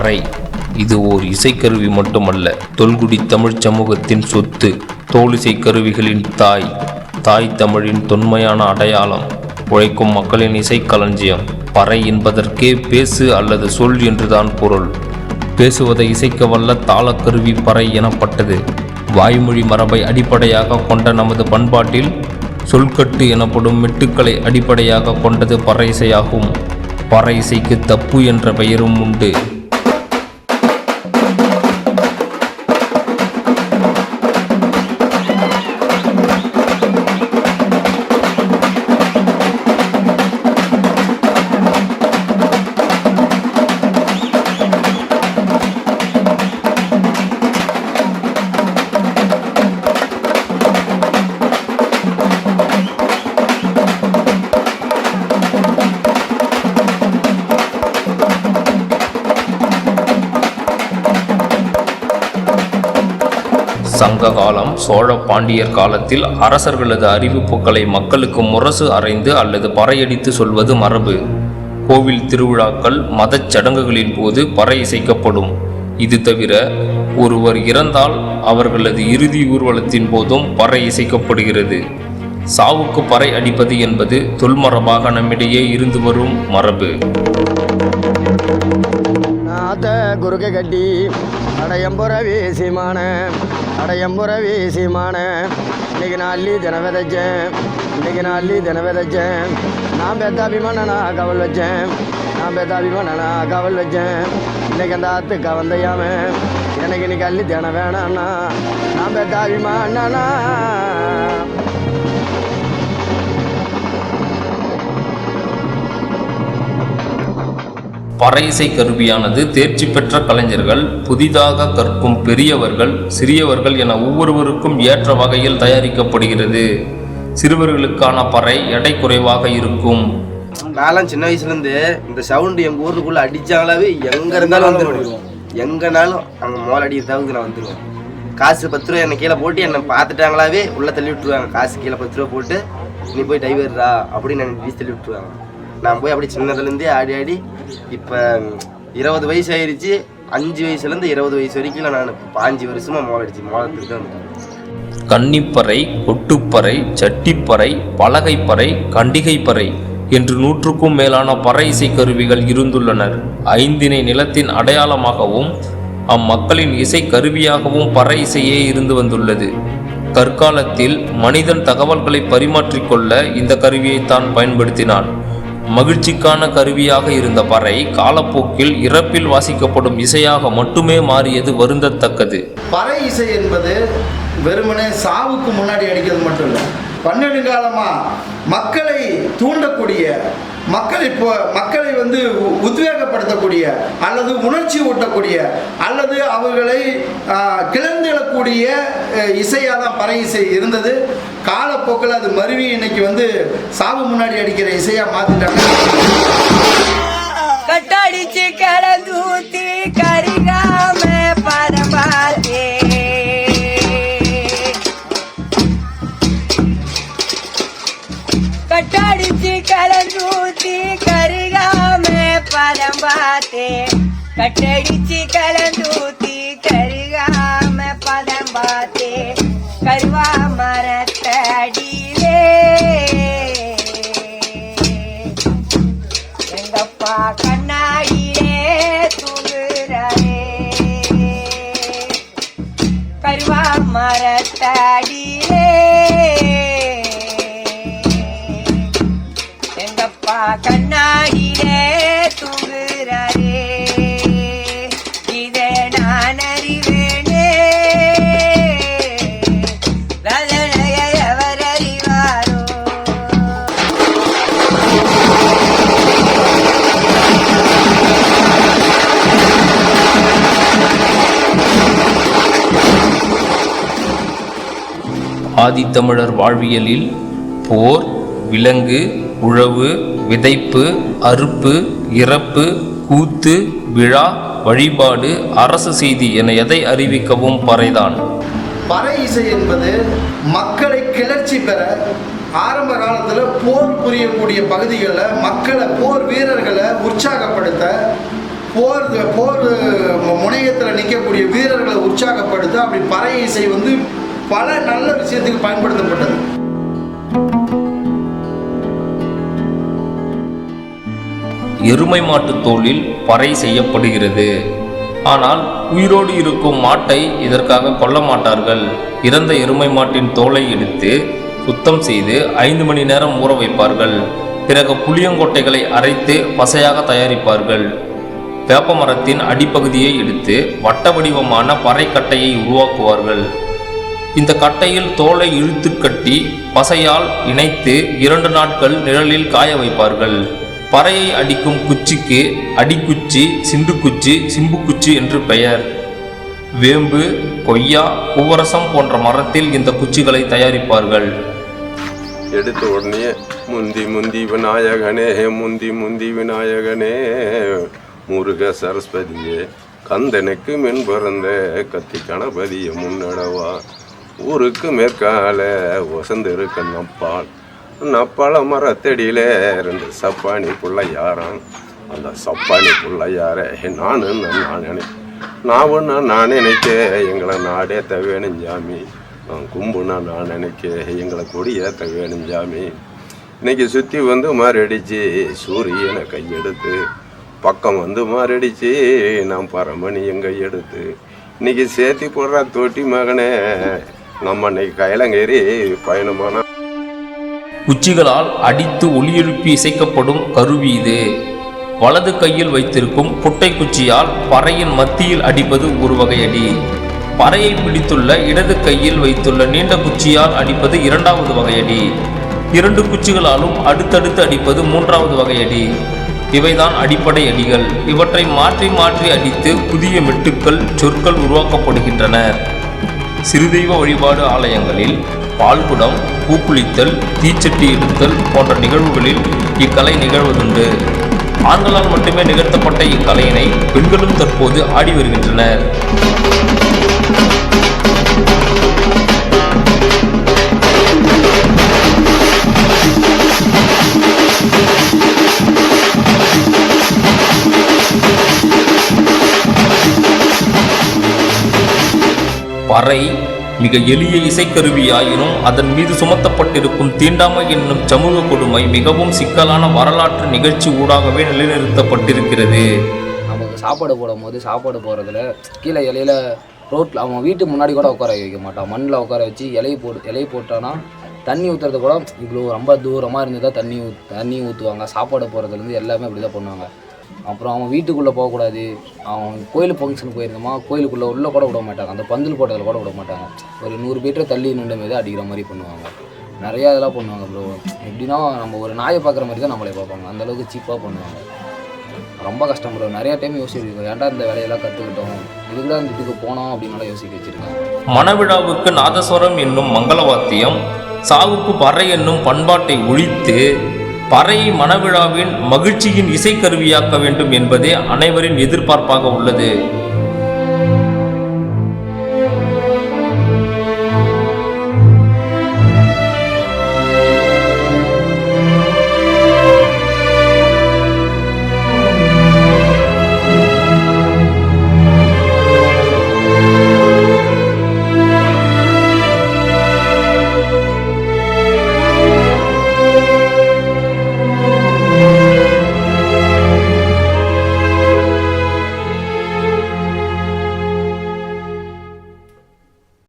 பறை. இது ஓர் இசைக்கருவி மட்டுமல்ல, தொல்குடி தமிழ் சமூகத்தின் சொத்து, தோலிசை கருவிகளின் தாய், தாய் தமிழின் தொன்மையான அடையாளம், உழைக்கும் மக்களின் இசைக்களஞ்சியம். பறை என்பதற்கே பேசு அல்லது சொல் என்றுதான் பொருள். பேசுவதை இசைக்க வல்ல தாளக்கருவி பறை எனப்பட்டது. வாய்மொழி மரபை அடிப்படையாக கொண்ட நமது பண்பாட்டில் சொல்கட்டு எனப்படும் மெட்டுக்களை அடிப்படையாக கொண்டது பறை இசையாகும். பறை இசைக்கு தப்பு என்ற பெயரும் உண்டு. சங்க காலம், சோழ பாண்டியர் காலத்தில் அரசர்களது அறிவிப்புகளை மக்களுக்கு முரசு அறைந்து அல்லது பறையடித்து சொல்வது மரபு. கோவில் திருவிழாக்கள், மதச் சடங்குகளின் போது பறை இசைக்கப்படும். இது தவிர ஒருவர் இறந்தால் அவர்களது இறுதி ஊர்வலத்தின் போதும் பறை இசைக்கப்படுகிறது. சாவுக்கு பறை அடிப்பது என்பது தொல்மரபாக நம்மிடையே இருந்து வரும் மரபு. குறுக்க கட்டி அடையம்புற வீசிமான இன்னைக்கு நான் அள்ளி தின விதைச்சேன் நான் பெத்தாபிமான நான் கவல் வச்சேன் இன்னைக்கு அந்த ஆத்து கவந்தையாம எனக்கு இன்னைக்கு அள்ளி தின வேணான்னா நான் பெத்தாபிமானா. பறை இசை கருவியானது தேர்ச்சி பெற்ற கலைஞர்கள், புதிதாக கற்கும் பெரியவர்கள், சிறியவர்கள் என ஒவ்வொருவருக்கும் ஏற்ற வகையில் தயாரிக்கப்படுகிறது. சிறுவர்களுக்கான பறை எடை குறைவாக இருக்கும். நான்லாம் சின்ன வயசுலேருந்து இந்த சவுண்டு எங்கள் ஊருக்குள்ளே அடித்தாங்களாவே எங்கே இருந்தாலும் வந்துடுவோம். எங்கேனாலும் அங்கே மோல் அடிக்கிறதாவது நான் வந்துடுவேன். காசு 10 ரூபா என்னை கீழே போட்டு என்னை பார்த்துட்டாங்களாவே உள்ளே தள்ளி விட்டுருவாங்க. காசு கீழே 10 ரூபா போட்டு நீ போய் டைவர்ரா அப்படின்னு என்னை வீசி தள்ளி விட்டுருவாங்க. நான் போய் அப்படி சின்னதுலேருந்தே ஆடி இப்போ 20 வயசு ஆயிடுச்சு. 5 வயசுலேருந்து 20 வயசு வரைக்கும் நான் 5 வருஷமாக மோளத்துக்கு தான் வந்துட்டேன். கன்னிப்பறை, கொட்டுப்பறை, சட்டிப்பறை, பலகைப்பறை, கண்டிகைப்பறை என்று 100க்கும் மேலான பறை இசை கருவிகள் இருந்துள்ளனர். 5 நிலத்தின் அடையாளமாகவும் அம்மக்களின் இசை கருவியாகவும் பறை இசையே இருந்து வந்துள்ளது. கற்காலத்தில் மனிதன் தகவல்களை பரிமாற்றிக்கொள்ள இந்த கருவியைத்தான் பயன்படுத்தினான். மகிழ்ச்சிக்கான கருவியாக இருந்த பறை காலப்போக்கில் இறப்பில் வாசிக்கப்படும் இசையாக மட்டுமே மாறியது வருந்தத்தக்கது. பறை இசை என்பது வெறுமனே சாவுக்கு முன்னாடி அடிக்கிறது மட்டும் இல்லை, பன்னெடுங்காலமாக மக்களை தூண்டக்கூடிய, மக்களை உத்வேகப்படுத்தக்கூடிய அல்லது உணர்ச்சி ஊட்டக்கூடிய அல்லது அவர்களை கிளர்ந்தெழக்கூடிய இசையாக தான் பறை இசை இருந்தது. காலப்போக்கில் அது மருவி இன்னைக்கு சாவு முன்னாடி அடிக்கிற இசையாக மாற்றிட்டாங்க. கட்டடிச்சு கலந்தூத்தி கரிகாம பரம்பாலே கட்டடிச்சு கலந்தூத்தி கருகாம பதம் பார்த்தே கட்டடிச்சு கலந்தூத்தி கருகாம பதம் பார்த்தே கருவா மரத்தடியிலே எங்கப்பா கண்ணாடியிலே தூங்குறாரே கருவா மரத்தடியிலே எங்கப்பா கண்ணாடியிலே தூங்குறாரே. இதை நான் அறிவேனே, எவர் அறிவாரோ. ஆதித்தமிழர் வாழ்வியலில் போர், விலங்கு, உழவு, விதைப்பு, அறுப்பு, இறப்பு, கூத்து, விழா, வழிபாடு, அரசு செய்தி என எதை அறிவிக்கவும் பறைதான். பறை இசை என்பது மக்களை கிளர்ச்சி பெற ஆரம்ப காலத்தில் போர் புரியக்கூடிய பகுதிகளில் போர் வீரர்களை உற்சாகப்படுத்த போர் முனையத்தில் நிற்கக்கூடிய வீரர்களை உற்சாகப்படுத்த அப்படி பறை இசை வந்து பல நல்ல விஷயத்துக்கு பயன்படுத்தப்பட்டது. எருமை மாட்டு தோலில் பறை செய்யப்படுகிறது. ஆனால் உயிரோடு இருக்கும் மாட்டை இதற்காக கொல்ல மாட்டார்கள். இறந்த எருமை மாட்டின் தோலை எடுத்து சுத்தம் செய்து 5 மணி நேரம் ஊற வைப்பார்கள். பிறகு புளியங்கொட்டைகளை அரைத்து பசையாக தயாரிப்பார்கள். வேப்ப மரத்தின் அடிப்பகுதியை எடுத்து வட்ட வடிவமான பறைக்கட்டையை உருவாக்குவார்கள். இந்த கட்டையில் தோலை இழுத்து கட்டி பசையால் இணைத்து 2 நாட்கள் நிழலில் காய வைப்பார்கள். பறையை அடிக்கும் குச்சிக்கு அடிக்குச்சி, சிண்டுக்குச்சி, சிம்புக்குச்சி என்று பெயர். வேம்பு, கொய்யா, பூவரசம் போன்ற மரத்தில் இந்த குச்சிகளை தயாரிப்பார்கள். எடுத்த உடனே முந்தி முந்தி விநாயகனே, முந்தி முந்தி விநாயகனே, முருக சரஸ்வதியே, கந்தனுக்கு மென் பிறந்த கத்தி கணபதிய முன்னடவா, ஊருக்கு மேற்கால வசந்திருக்க நப்பால், நப்பாள மரத்தடியில 2 சப்பானி பிள்ளையாரான், அந்த சப்பானி பிள்ளையார நான் நினைக்க எங்களை நாடேத்த வேணும் ஜாமி, நான் கும்புனா நான் நினைக்க எங்களை கொடியேற்ற வேணும் ஜாமி. இன்னைக்கு சுற்றி வந்து மாரடிச்சு சூரியனை கையெடுத்து, பக்கம் வந்து மாரடிச்சு நான் பரமணி என் கையெடுத்து, இன்னைக்கு சேர்த்தி போடுற தோட்டி மகனே நம்ம இன்னைக்கு கையிலங்கேறி பயணமான. குச்சிகளால் அடித்து ஒலி எழுப்பி இசைக்கப்படும் கருவி இது. வலது கையில் வைத்திருக்கும் குட்டை குச்சியால் பறையின் மத்தியில் அடிப்பது ஒரு வகை அடி. பறையை பிடித்துள்ள இடது கையில் வைத்துள்ள நீண்ட குச்சியால் அடிப்பது 2வது வகையடி. 2 குச்சிகளாலும் அடுத்தடுத்து அடிப்பது 3வது வகையடி. இவைதான் அடிப்படை அடிகள். இவற்றை மாற்றி மாற்றி அடித்து புதிய மெட்டுக்கள், சொற்கள் உருவாக்கப்படுகின்றன. சிறுதெய்வ வழிபாடு ஆலயங்களில் பால்குடம், பூக்குளித்தல், தீச்சட்டி எடுத்தல் போன்ற நிகழ்வுகளில் இக்கலை நிகழ்வதுண்டு. ஆண்களால் மட்டுமே நிகழ்த்தப்பட்ட இக்கலையினை பெண்களும் தற்போது ஆடி வருகின்றனர். பறை மிக எளிய இசைக்கருவியாயினும் அதன் மீது சுமத்தப்பட்டிருக்கும் தீண்டாமை என்னும் சமூக கொடுமை மிகவும் சிக்கலான வரலாற்று நிகழ்ச்சி ஊடாகவே நிலைநிறுத்தப்பட்டிருக்கிறது. நமக்கு சாப்பாடு போடும்போது சாப்பாடு போடுறதுல கீழே இலையில ரோட்டில் அவன் வீட்டு முன்னாடி கூட உட்கார வைக்க மாட்டான். மண்ணில் உட்கார வச்சு இலையை போட்டானா தண்ணி ஊற்றுறது கூட இவ்வளோ ரொம்ப தூரமாக இருந்து தான் தண்ணி ஊற்றுவாங்க. சாப்பாடு போடுறதுலேருந்து எல்லாமே அப்படி தான் பண்ணுவாங்க. அப்புறம் அவன் வீட்டுக்குள்ளே போகக்கூடாது. அவன் கோயில் ஃபங்க்ஷனுக்கு போயிருந்தோமா, கோயிலுக்குள்ளே உள்ளே கூட விட மாட்டாங்க. அந்த பந்தல் போட்டதில் கூட விட மாட்டாங்க. ஒரு 100 மீட்டர் தள்ளி நின்ற மீது அடிக்கிற மாதிரி பண்ணுவாங்க. நிறையா இதெல்லாம் பண்ணுவாங்க ப்ரோ. எப்படின்னா நம்ம ஒரு நாயை பார்க்குற மாதிரி தான் நம்மளே பார்ப்பாங்க. அந்தளவுக்கு சீப்பாக பண்ணுவாங்க. ரொம்ப கஷ்டம் ப்ரோ. நிறையா டைம் யோசிச்சிருக்கோம், ஏன்டா இந்த வேலையெல்லாம் கற்றுக்கிட்டோம், இதுக்கு தான் இந்த இதுக்கு போனோம் அப்படின்னால யோசிக்க வச்சுருக்கேன். மணவிழாவுக்கு நாதஸ்வரம் என்னும் மங்களவாத்தியம், சாவுக்கு பறை என்னும் பண்பாட்டை ஒழித்து பறையை மணவிழாவின் மகிழ்ச்சியின் இசைக்கருவியாக்க வேண்டும் என்பதே அனைவரின் எதிர்பார்ப்பாக உள்ளது.